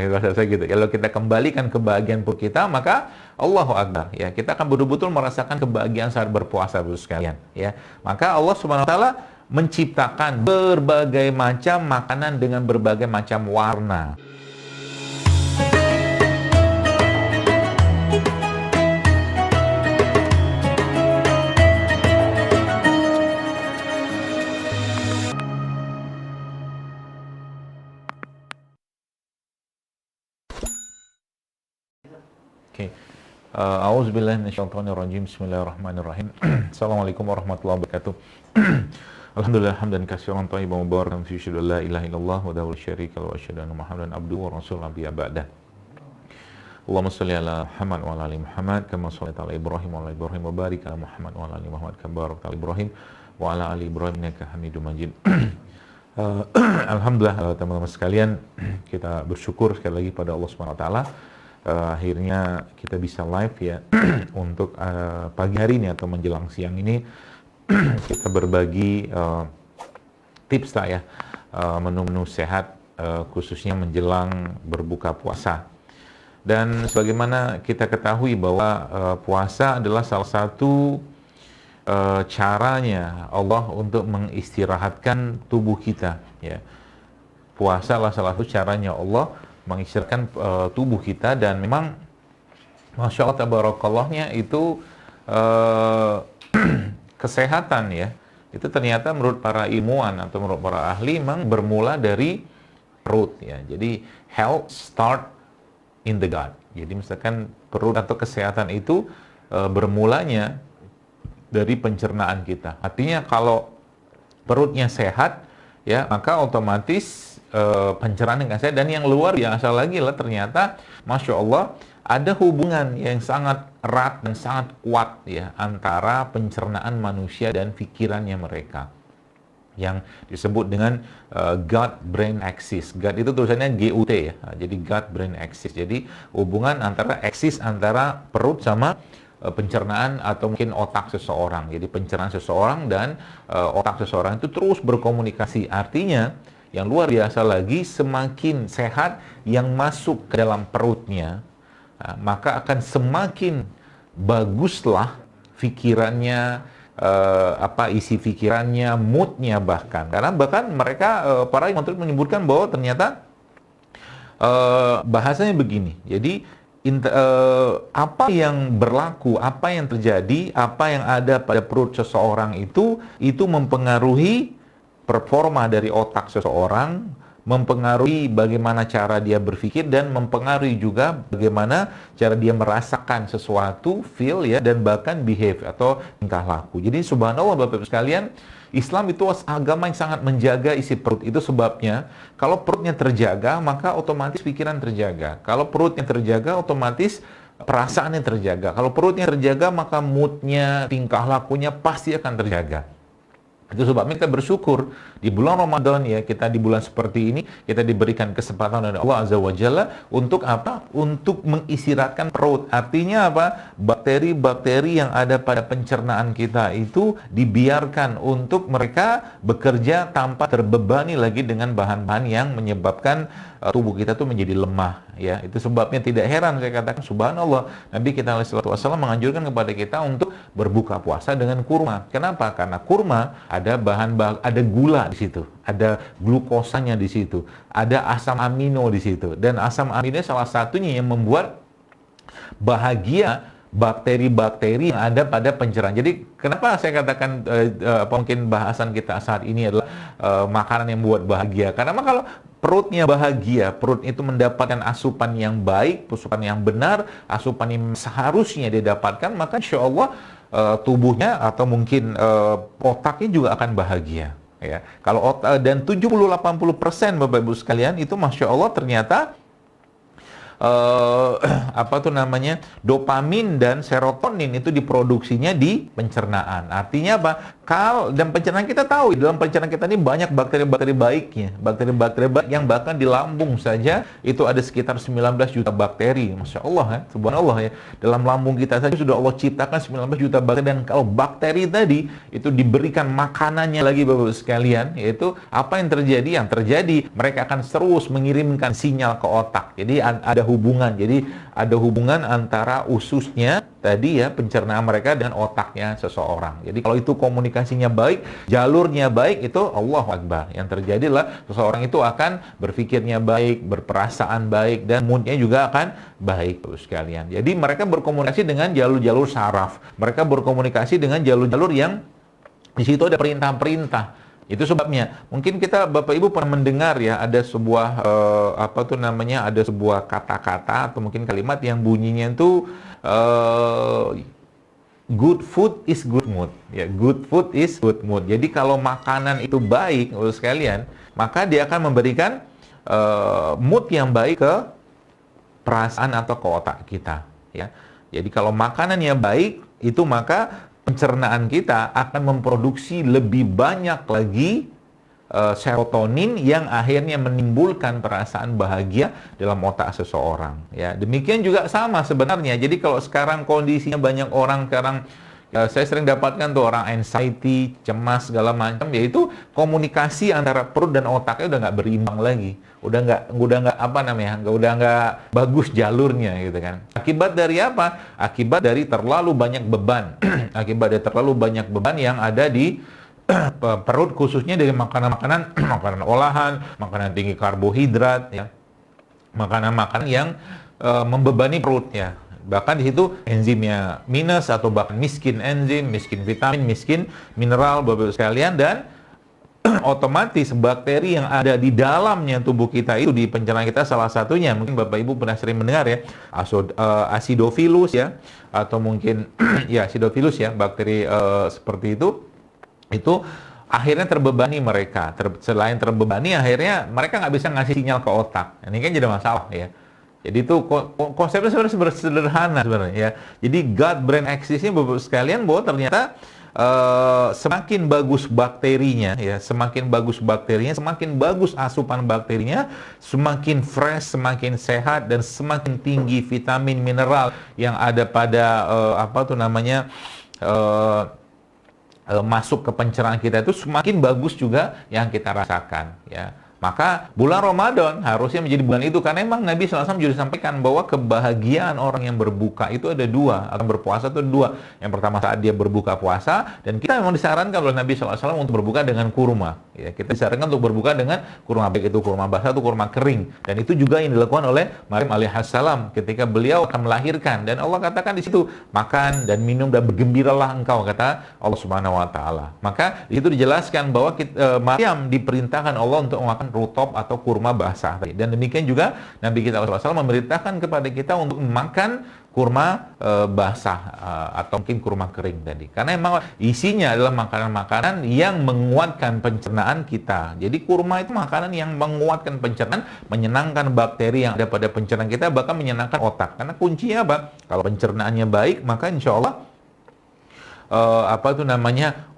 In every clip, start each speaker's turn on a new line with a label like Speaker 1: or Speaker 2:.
Speaker 1: Bahasa gitu. Kalau kita kembalikan kebahagiaan perut kita, maka Allahu Akbar, ya, kita akan betul-betul merasakan kebahagiaan saat berpuasa, Bapak sekalian, ya. Maka Allah Subhanahu wa taala menciptakan berbagai macam makanan dengan berbagai macam warna. Oke. A'udzubillahi minasyaitonirrajim. Bismillahirrahmanirrahim. Assalamualaikum warahmatullahi wabarakatuh. Alhamdulillah hamdan katsiran thayyiban mubarakan fi syadu la ilaha illallah wa la syarika lahu wa asyhadu anna Muhammadan abduhu wa rasuluhu nabiyya ba'da. Allahumma shalli ala Muhammad wa ala ali Muhammad kama shallaita ala Ibrahim wa ala Ibrahim wa barik ala Muhammad wa ala ali Muhammad kama barakta ala Ibrahim wa ala ali Ibrahim innaka Hamidum Majid. Alhamdulillah teman-teman sekalian, kita bersyukur sekali lagi pada Allah Subhanahu wa taala. Akhirnya kita bisa live ya untuk pagi hari ini atau menjelang siang ini kita berbagi tips lah ya, menu-menu sehat khususnya menjelang berbuka puasa. Dan sebagaimana kita ketahui bahwa puasa adalah salah satu caranya Allah untuk mengistirahatkan tubuh kita ya. Puasa adalah salah satu caranya Allah mengistirahatkan tubuh kita, dan memang Masya Allah Tabarakallahnya itu kesehatan ya, itu ternyata menurut para ilmuwan atau menurut para ahli memang bermula dari perut ya. Jadi health start in the gut. Jadi misalkan perut atau kesehatan itu bermulanya dari pencernaan kita. Artinya kalau perutnya sehat ya, maka otomatis pencernaan yang sehat. Dan yang luar biasa lagi lah, ternyata Masya Allah ada hubungan yang sangat erat dan sangat kuat ya antara pencernaan manusia dan pikirannya mereka, yang disebut dengan gut-brain axis. Gut itu tulisannya GUT ya, jadi gut-brain axis. Jadi hubungan antara axis antara perut sama pencernaan atau mungkin otak seseorang. Jadi pencernaan seseorang dan otak seseorang itu terus berkomunikasi. Artinya yang luar biasa lagi, semakin sehat yang masuk ke dalam perutnya, maka akan semakin baguslah pikirannya, isi pikirannya, moodnya bahkan. Karena bahkan mereka, para ilmuwan menyebutkan bahwa ternyata bahasanya begini. Jadi apa yang berlaku, apa yang terjadi, apa yang ada pada perut seseorang itu mempengaruhi performa dari otak seseorang, mempengaruhi bagaimana cara dia berpikir, dan mempengaruhi juga bagaimana cara dia merasakan sesuatu, feel ya, dan bahkan behave atau tingkah laku. Jadi subhanallah Bapak-Ibu sekalian, Islam itu agama yang sangat menjaga isi perut. Itu sebabnya kalau perutnya terjaga, maka otomatis pikiran terjaga. Kalau perutnya terjaga, otomatis perasaannya terjaga. Kalau perutnya terjaga, maka moodnya, tingkah lakunya pasti akan terjaga. Itu sebabnya kita bersyukur di bulan Ramadan ya, kita di bulan seperti ini kita diberikan kesempatan oleh Allah Azza wa Jalla untuk apa? Untuk mengistirahatkan perut. Artinya apa? Bakteri-bakteri yang ada pada pencernaan kita itu dibiarkan untuk mereka bekerja tanpa terbebani lagi dengan bahan-bahan yang menyebabkan tubuh kita tuh menjadi lemah ya. Itu sebabnya tidak heran saya katakan subhanallah, Nabi kita SAW menganjurkan kepada kita untuk berbuka puasa dengan kurma. Kenapa? Karena kurma ada ada gula di situ, ada glukosanya di situ, ada asam amino di situ, dan asam amino salah satunya yang membuat bahagia bakteri-bakteri yang ada pada pencernaan. Jadi kenapa saya katakan mungkin bahasan kita saat ini adalah makanan yang membuat bahagia? Karena kalau perutnya bahagia, perut itu mendapatkan asupan yang baik, asupan yang benar, asupan yang seharusnya didapatkan, maka insya Allah tubuhnya atau mungkin otaknya juga akan bahagia. Ya, kalau dan 70-80% Bapak Ibu sekalian itu Masya Allah ternyata apa tuh namanya, dopamin dan serotonin itu diproduksinya di pencernaan. Artinya apa? Dan pencernaan kita tahu, dalam pencernaan kita ini banyak bakteri-bakteri baiknya, bakteri-bakteri baik yang bahkan di lambung saja itu ada sekitar 19 juta bakteri. Masya Allah ya, subhanallah ya. Dalam lambung kita saja sudah Allah ciptakan 19 juta bakteri, dan kalau bakteri tadi itu diberikan makanannya lagi Bapak sekalian, yaitu apa yang terjadi? Yang terjadi mereka akan terus mengirimkan sinyal ke otak. Jadi ada hubungan. Jadi ada hubungan antara ususnya tadi ya, pencernaan mereka dengan otaknya seseorang. Jadi kalau itu komunikasinya baik, jalurnya baik, itu Allahu Akbar. Yang terjadi adalah seseorang itu akan berpikirnya baik, berperasaan baik, dan moodnya juga akan baik sekalian. Jadi mereka berkomunikasi dengan jalur-jalur saraf. Mereka berkomunikasi dengan jalur-jalur yang di situ ada perintah-perintah. Itu sebabnya, mungkin kita Bapak Ibu pernah mendengar ya, ada sebuah ada sebuah kata-kata atau mungkin kalimat yang bunyinya itu good food is good mood. Ya, good food is good mood. Jadi kalau makanan itu baik, sekalian, maka dia akan memberikan mood yang baik ke perasaan atau ke otak kita. Ya, jadi kalau makanannya baik, itu maka pencernaan kita akan memproduksi lebih banyak lagi serotonin yang akhirnya menimbulkan perasaan bahagia dalam otak seseorang. Ya, demikian juga sama sebenarnya. Jadi kalau sekarang kondisinya banyak orang sekarang, saya sering dapatkan tuh orang anxiety, cemas segala macam, yaitu komunikasi antara perut dan otaknya udah nggak berimbang lagi, udah nggak bagus jalurnya gitu kan. Akibat dari apa? Akibat dari terlalu banyak beban, akibat dari terlalu banyak beban yang ada di perut, khususnya dari makanan-makanan makanan olahan, makanan tinggi karbohidrat, ya, makanan-makanan yang membebani perutnya. Bahkan di situ enzimnya minus atau bahkan miskin enzim, miskin vitamin, miskin mineral Bapak sekalian, dan otomatis bakteri yang ada di dalamnya tubuh kita itu, di pencernaan kita, salah satunya mungkin Bapak Ibu pernah sering mendengar ya, acidophilus ya, atau mungkin ya acidophilus ya, bakteri seperti itu akhirnya terbebani mereka. Selain terbebani, akhirnya mereka nggak bisa ngasih sinyal ke otak. Ini kan jadi masalah ya. Jadi itu konsepnya sebenarnya sederhana sebenarnya ya. Jadi gut brain axis ini Bapak sekalian, bahwa ternyata semakin bagus bakterinya ya, semakin bagus asupan bakterinya, semakin fresh, semakin sehat, dan semakin tinggi vitamin mineral yang ada pada masuk ke pencernaan kita, itu semakin bagus juga yang kita rasakan ya. Maka bulan Ramadan harusnya menjadi bulan itu, karena memang Nabi SAW juga sampaikan bahwa kebahagiaan orang yang berbuka itu ada dua, atau berpuasa itu ada dua. Yang pertama saat dia berbuka puasa, dan kita memang disarankan oleh Nabi SAW untuk berbuka dengan kurma. Ya, kita disarankan untuk berbuka dengan kurma, baik itu kurma basah atau kurma kering. Dan itu juga yang dilakukan oleh Maryam alaihissalam ketika beliau akan melahirkan. Dan Allah katakan di situ, makan dan minum dan bergembiralah engkau, kata Allah Subhanahu Wa Taala. Maka di situ dijelaskan bahwa Maryam diperintahkan Allah untuk makan rutop atau kurma basah. Dan demikian juga Nabi kita SAW memerintahkan kepada kita untuk makan kurma basah atau mungkin kurma kering tadi. Karena memang isinya adalah makanan-makanan yang menguatkan pencernaan kita. Jadi kurma itu makanan yang menguatkan pencernaan, menyenangkan bakteri yang ada pada pencernaan kita, bahkan menyenangkan otak. Karena kuncinya apa? Kalau pencernaannya baik, maka insya Allah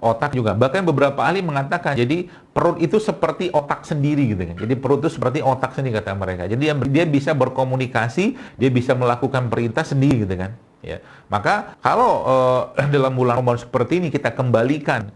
Speaker 1: otak juga. Bahkan beberapa ahli mengatakan, jadi perut itu seperti otak sendiri gitu kan. Jadi perut itu seperti otak sendiri kata mereka. Jadi dia bisa berkomunikasi, dia bisa melakukan perintah sendiri gitu kan. Ya. Maka kalau dalam bulan Ramadan seperti ini kita kembalikan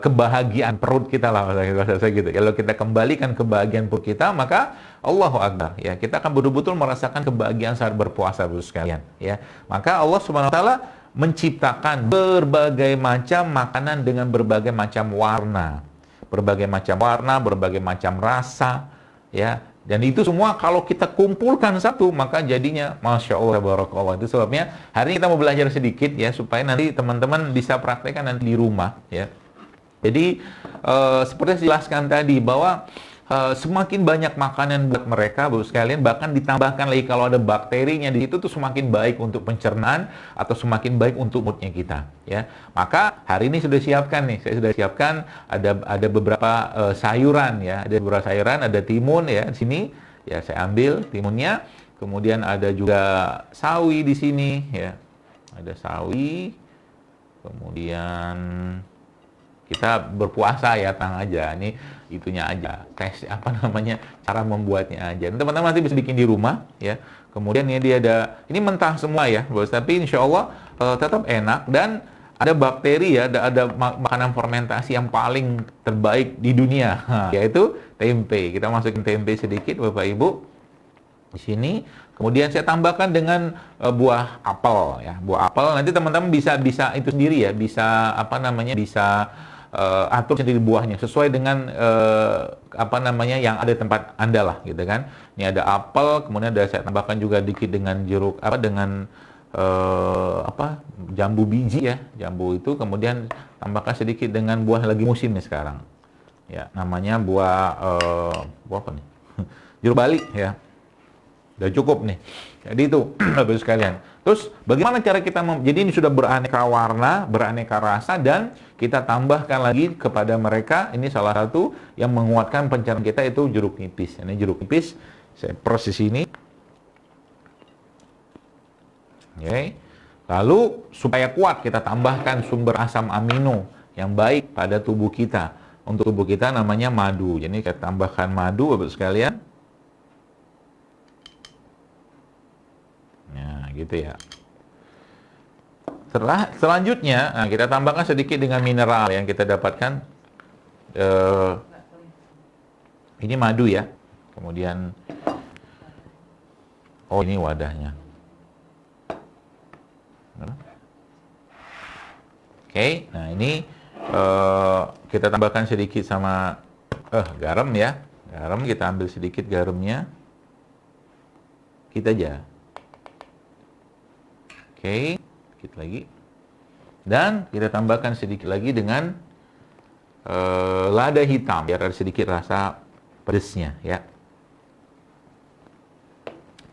Speaker 1: kebahagiaan perut kita lah, saya gitu. Kalau kita kembalikan kebahagiaan perut kita, maka Allahu Akbar ya, kita akan betul-betul merasakan kebahagiaan saat berpuasa Bapak sekalian ya. Maka Allah Subhanahu Wa Taala menciptakan berbagai macam makanan dengan berbagai macam warna, berbagai macam rasa, ya. Dan itu semua kalau kita kumpulkan satu, maka jadinya Masya Allah, Barakallah. Itu sebabnya hari ini kita mau belajar sedikit ya, supaya nanti teman-teman bisa praktekkan nanti di rumah ya. Jadi seperti saya jelaskan tadi, bahwa semakin banyak makanan buat mereka, Bapak sekalian, bahkan ditambahkan lagi kalau ada bakterinya di situ, tuh semakin baik untuk pencernaan atau semakin baik untuk moodnya kita, ya. Maka hari ini sudah siapkan nih, saya sudah siapkan ada beberapa sayuran ya, ada beberapa sayuran, ada timun ya di sini, ya saya ambil timunnya. kemudian ada juga sawi di sini ya. Ada sawi. Kemudian kita berpuasa ya, tang aja. Ini itunya aja. Tes apa namanya? Cara membuatnya aja. Teman-teman nanti bisa bikin di rumah ya. Kemudian ini dia ada, ini mentah semua ya, bos. Tapi insya Allah tetap enak dan ada bakteri ya, ada makanan fermentasi yang paling terbaik di dunia, yaitu tempe. Kita masukin tempe sedikit, Bapak Ibu, di sini. Kemudian saya tambahkan dengan buah apel ya, buah apel. Nanti teman-teman bisa itu sendiri ya, bisa apa namanya, bisa atur sendiri buahnya sesuai dengan apa namanya yang ada di tempat Anda lah, gitu kan. Ini ada apel, kemudian ada saya tambahkan juga dikit dengan jeruk apa dengan apa jambu biji ya, jambu itu, kemudian tambahkan sedikit dengan buah lagi musim nih sekarang ya, namanya buah apa nih jeruk bali ya. Udah cukup nih, jadi itu Bapak sekalian. Terus bagaimana cara kita jadi ini sudah beraneka warna, beraneka rasa, dan kita tambahkan lagi kepada mereka, ini salah satu yang menguatkan pencernaan kita itu jeruk nipis. Ini jeruk nipis saya proses ini. Oke. Lalu supaya kuat kita tambahkan sumber asam amino yang baik pada tubuh kita. Untuk tubuh kita namanya madu. Jadi kita tambahkan madu, Bapak sekalian. Nah, gitu ya. Selanjutnya, nah, kita tambahkan sedikit dengan mineral yang kita dapatkan. Ini madu ya. Kemudian, oh ini wadahnya. Oke, nah ini kita tambahkan sedikit sama garam ya. Garam, kita ambil sedikit garamnya. Kita aja. Oke, sedikit lagi. Dan kita tambahkan sedikit lagi dengan lada hitam biar ada sedikit rasa pedesnya ya.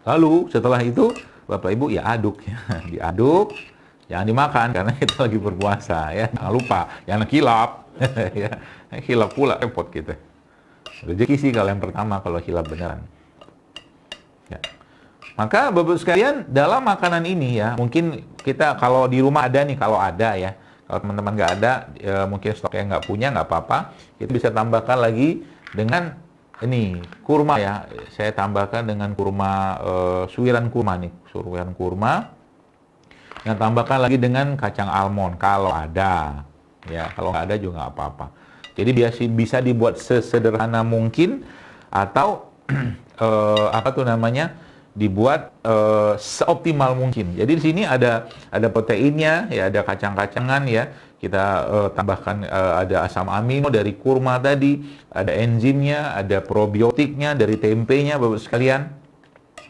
Speaker 1: Lalu setelah itu Bapak Ibu ya aduk ya, diaduk, jangan dimakan karena kita lagi berpuasa ya. Jangan lupa, jangan hilap ya. Hilap pula repot kita. Rezeki sih kalau yang pertama, kalau hilap beneran. Ya. Maka Bapak sekalian, dalam makanan ini ya, mungkin kita kalau di rumah ada nih, kalau ada ya. Kalau teman-teman nggak ada, ya mungkin stoknya nggak punya, nggak apa-apa. Kita bisa tambahkan lagi dengan ini kurma ya. Saya tambahkan dengan kurma suiran kurma nih, suiran kurma. Yang tambahkan lagi dengan kacang almond kalau ada. Ya, kalau nggak ada juga nggak apa-apa. Jadi bisa dibuat sesederhana mungkin atau apa tuh namanya? Dibuat seoptimal mungkin. Jadi di sini ada proteinnya, ya ada kacang-kacangan ya. Kita tambahkan ada asam amino dari kurma tadi, ada enzimnya, ada probiotiknya dari tempenya, Bapak sekalian.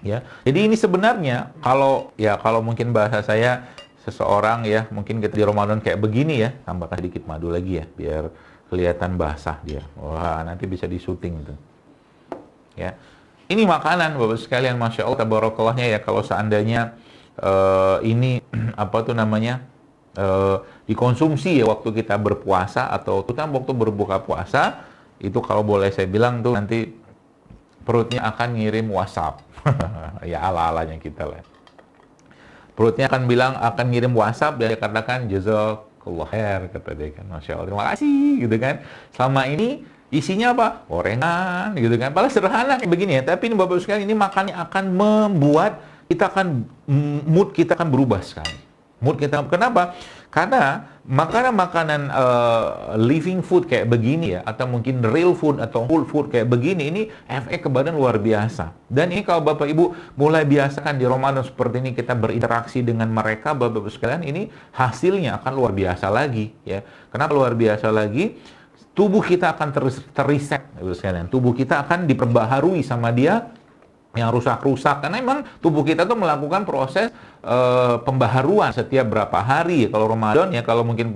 Speaker 1: Ya. Jadi ini sebenarnya kalau mungkin bahasa saya seseorang ya, mungkin kita di Ramadan kayak begini ya, tambahkan sedikit madu lagi ya, biar kelihatan basah dia. Wah, nanti bisa di-syuting itu. Ya. Ini makanan Bapak sekalian, Masya Allah, tabarakallahnya ya, kalau seandainya ini apa tuh namanya dikonsumsi ya waktu kita berpuasa atau kita waktu berbuka puasa, itu kalau boleh saya bilang tuh nanti perutnya akan ngirim WhatsApp. Ya ala-alanya kita lah. Perutnya akan ngirim WhatsApp, dia katakan jazakallah khair, kata dia kan, Masya Allah, terima kasih gitu kan. Selama ini isinya apa? Gorengan gitu kan. Padahal sederhana kayak begini ya. Tapi ini Bapak sekalian, ini makannya akan membuat mood kita akan berubah sekali. Mood kita, kenapa? Karena makanan-makanan living food kayak begini ya, atau mungkin real food atau whole food kayak begini, ini efek ke badan luar biasa. Dan ini kalau Bapak Ibu mulai biasakan di Ramadan seperti ini, kita berinteraksi dengan mereka, Bapak Ibu sekalian, ini hasilnya akan luar biasa lagi ya. Kenapa luar biasa lagi? Tubuh kita akan terreset, sekalian. Tubuh kita akan diperbaharui sama dia yang rusak-rusak. Karena memang tubuh kita tuh melakukan proses pembaharuan setiap berapa hari. Kalau Ramadan ya, kalau mungkin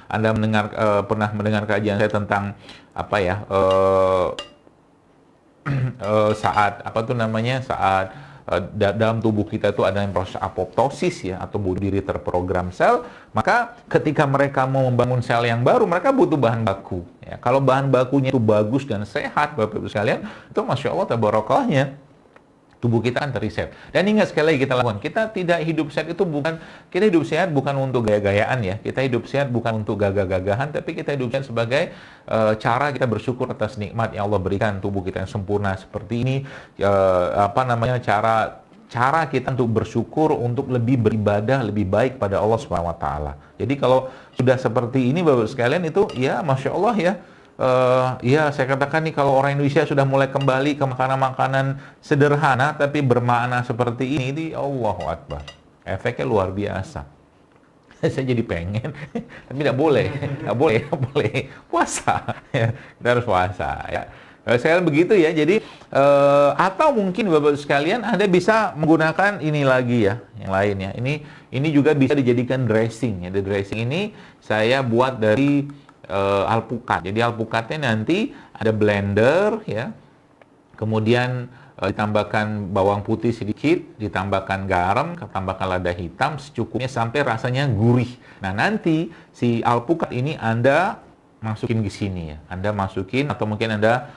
Speaker 1: Anda pernah mendengar kajian saya tentang apa ya, saat apa tuh namanya, saat dalam tubuh kita itu ada yang proses apoptosis ya, atau bunuh diri terprogram sel. Maka ketika mereka mau membangun sel yang baru, mereka butuh bahan baku ya. Kalau bahan bakunya itu bagus dan sehat, Bapak Ibu sekalian, itu Masya Allah tabarakallahnya, tubuh kita kan terreset. Dan ingat sekali lagi kita lakukan, kita tidak hidup sehat itu bukan, kita hidup sehat bukan untuk gaya-gayaan ya, kita hidup sehat bukan untuk gagah-gagahan, tapi kita hidup sehat sebagai cara kita bersyukur atas nikmat yang Allah berikan, tubuh kita yang sempurna seperti ini, cara kita untuk bersyukur, untuk lebih beribadah lebih baik pada Allah Subhanahu wa taala. Jadi kalau sudah seperti ini Bapak sekalian itu ya Masya Allah ya. Ya saya katakan nih, kalau orang Indonesia sudah mulai kembali ke makanan-makanan sederhana tapi bermakna seperti ini Allahu Akbar, efeknya luar biasa. Saya jadi pengen, tapi tidak boleh puasa ya, kita harus puasa ya. Sekalian begitu ya. Jadi atau mungkin Bapak sekalian Anda bisa menggunakan ini lagi ya, yang lain ya. Ini juga bisa dijadikan dressing ya. The dressing ini saya buat dari alpukat. Jadi alpukatnya nanti ada blender ya. Kemudian ditambahkan bawang putih sedikit, ditambahkan garam, ditambahkan lada hitam secukupnya sampai rasanya gurih. Nah, nanti si alpukat ini Anda masukin ke sini ya. Anda masukin atau mungkin Anda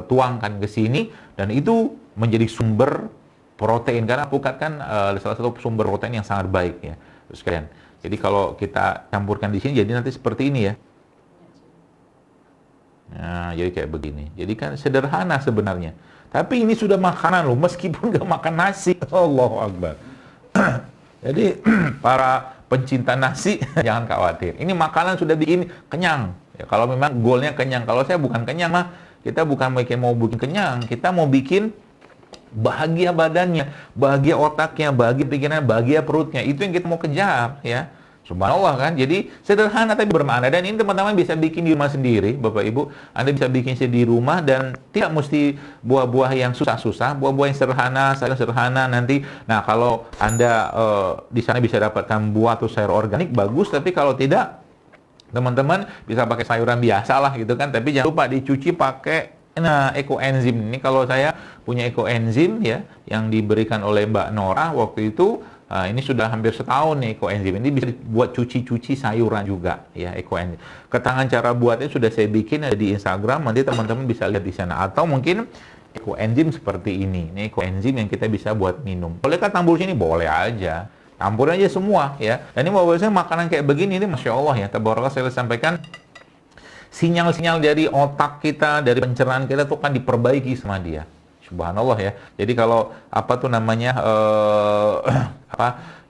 Speaker 1: tuangkan ke sini, dan itu menjadi sumber protein karena alpukat kan salah satu sumber protein yang sangat baik ya. Terus kalian. Jadi kalau kita campurkan di sini, jadi nanti seperti ini ya. Nah, jadi kayak begini. Jadi kan sederhana sebenarnya. Tapi ini sudah makanan loh, meskipun nggak makan nasi. Allahu Akbar. Jadi para pencinta nasi jangan khawatir. Ini makanan sudah bikin kenyang. Ya, kalau memang goalnya kenyang. Kalau saya bukan kenyang mah, kita bukan mau bikin kenyang. Kita mau bikin bahagia badannya, bahagia otaknya, bahagia pikirannya, bahagia perutnya. Itu yang kita mau kejar ya. Subhanallah kan. Jadi sederhana tapi bermakna. Dan ini teman-teman bisa bikin di rumah sendiri, Bapak Ibu. Anda bisa bikin di rumah dan tidak mesti buah-buah yang susah-susah, buah-buah yang sederhana, sayur sederhana nanti. Nah, kalau Anda di sana bisa dapatkan buah atau sayur organik bagus, tapi kalau tidak, teman-teman bisa pakai sayuran biasa lah gitu kan. Tapi jangan lupa dicuci pakai ekoenzim. Ini kalau saya punya ekoenzim ya, yang diberikan oleh Mbak Nora waktu itu. Ini sudah hampir setahun nih ekoenzim. Ini bisa buat cuci-cuci sayuran juga ya, ekoenzim. Ketangan cara buatnya sudah saya bikin ada di Instagram. Nanti teman-teman bisa lihat di sana. Atau mungkin ekoenzim seperti ini. Ini ekoenzim yang kita bisa buat minum. Bolehkah tampur sini? Boleh aja. Tampur aja semua ya. Dan ini biasanya makanan kayak begini ini Masya Allah ya. Tabarakallah, saya sampaikan sinyal-sinyal dari otak kita, dari pencernaan kita tuh kan diperbaiki sama dia. Subhanallah ya. Jadi kalau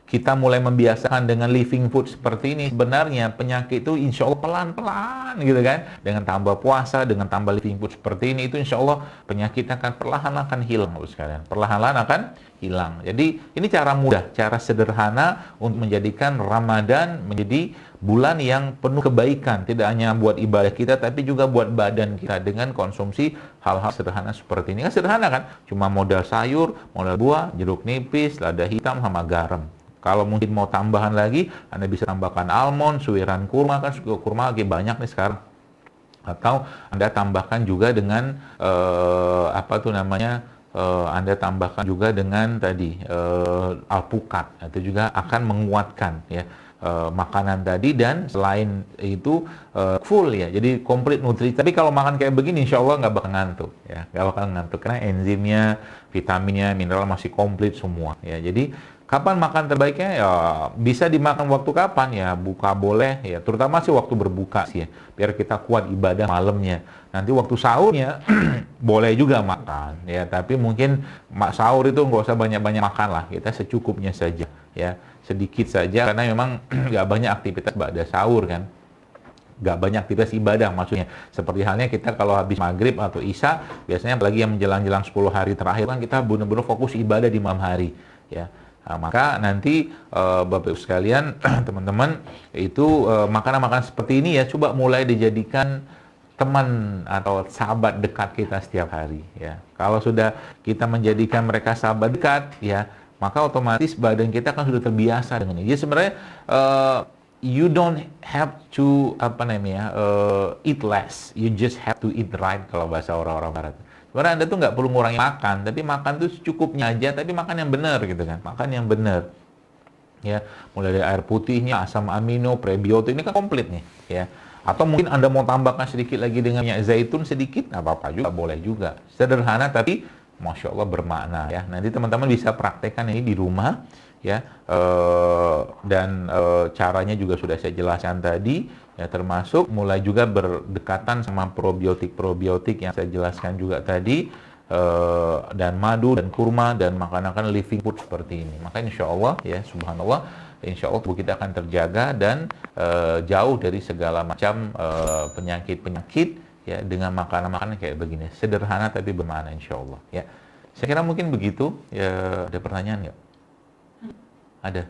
Speaker 1: kita mulai membiasakan dengan living food seperti ini, sebenarnya penyakit itu insya Allah pelan-pelan gitu kan. Dengan tambah puasa, dengan tambah living food seperti ini, itu insya Allah penyakitnya akan perlahan akan hilang sekalian. Perlahan akan hilang. Jadi ini cara mudah, cara sederhana untuk menjadikan Ramadan menjadi bulan yang penuh kebaikan, tidak hanya buat ibadah kita tapi juga buat badan kita dengan konsumsi hal-hal sederhana seperti ini. Kan sederhana kan? Cuma modal sayur, modal buah, jeruk nipis, lada hitam sama garam. Kalau mungkin mau tambahan lagi, Anda bisa tambahkan almond, suiran kurma, kan kurma lagi banyak nih sekarang. Atau Anda tambahkan juga dengan Anda tambahkan juga dengan tadi alpukat, itu juga akan menguatkan ya makanan tadi, dan selain itu full ya, jadi komplit nutrisi. Tapi kalau makan kayak begini insya Allah nggak bakal ngantuk ya, nggak bakal ngantuk karena enzimnya, vitaminnya, mineral masih komplit semua ya. Jadi kapan makan terbaiknya ya, bisa dimakan waktu kapan ya, buka boleh ya, terutama sih waktu berbuka sih ya, biar kita kuat ibadah malamnya. Nanti waktu sahurnya boleh juga makan ya, tapi mungkin sahur itu nggak usah banyak-banyak makan lah, kita secukupnya saja ya, sedikit saja, karena memang nggak banyak aktivitas ba'da sahur kan, nggak banyak aktivitas ibadah maksudnya. Seperti halnya kita kalau habis maghrib atau isya, biasanya apalagi yang menjelang-jelang 10 hari terakhir kan kita benar-benar fokus ibadah di malam hari ya. Nah, maka nanti Bapak Ibu sekalian, teman-teman, itu makanan-makanan seperti ini ya, coba mulai dijadikan teman atau sahabat dekat kita setiap hari ya. Kalau sudah kita menjadikan mereka sahabat dekat ya, maka otomatis badan kita kan sudah terbiasa dengan ini. Jadi sebenarnya you don't have to eat less, you just have to eat right kalau bahasa orang-orang barat. Sebenarnya Anda tuh nggak perlu ngurangi makan, tapi makan tuh secukupnya aja, tapi makan yang benar gitu kan, makan yang benar. Ya, mulai dari air putihnya, asam amino, prebiotik, ini kan komplit nih ya. Atau mungkin Anda mau tambahkan sedikit lagi dengan minyak zaitun sedikit, nggak apa-apa juga, boleh juga. Sederhana tapi Masya Allah bermakna ya. Nanti teman-teman bisa praktekkan ini di rumah ya, dan caranya juga sudah saya jelaskan tadi ya, termasuk mulai juga berdekatan sama probiotik yang saya jelaskan juga tadi, dan madu dan kurma dan makan-makan living food seperti ini. Maka insya Allah ya, subhanallah, insya Allah tubuh kita akan terjaga dan jauh dari segala macam penyakit-penyakit ya, dengan makanan-makanan kayak begini. Sederhana tapi bermakna insya Allah ya. Saya kira mungkin begitu ya. Ada pertanyaan nggak? Ada.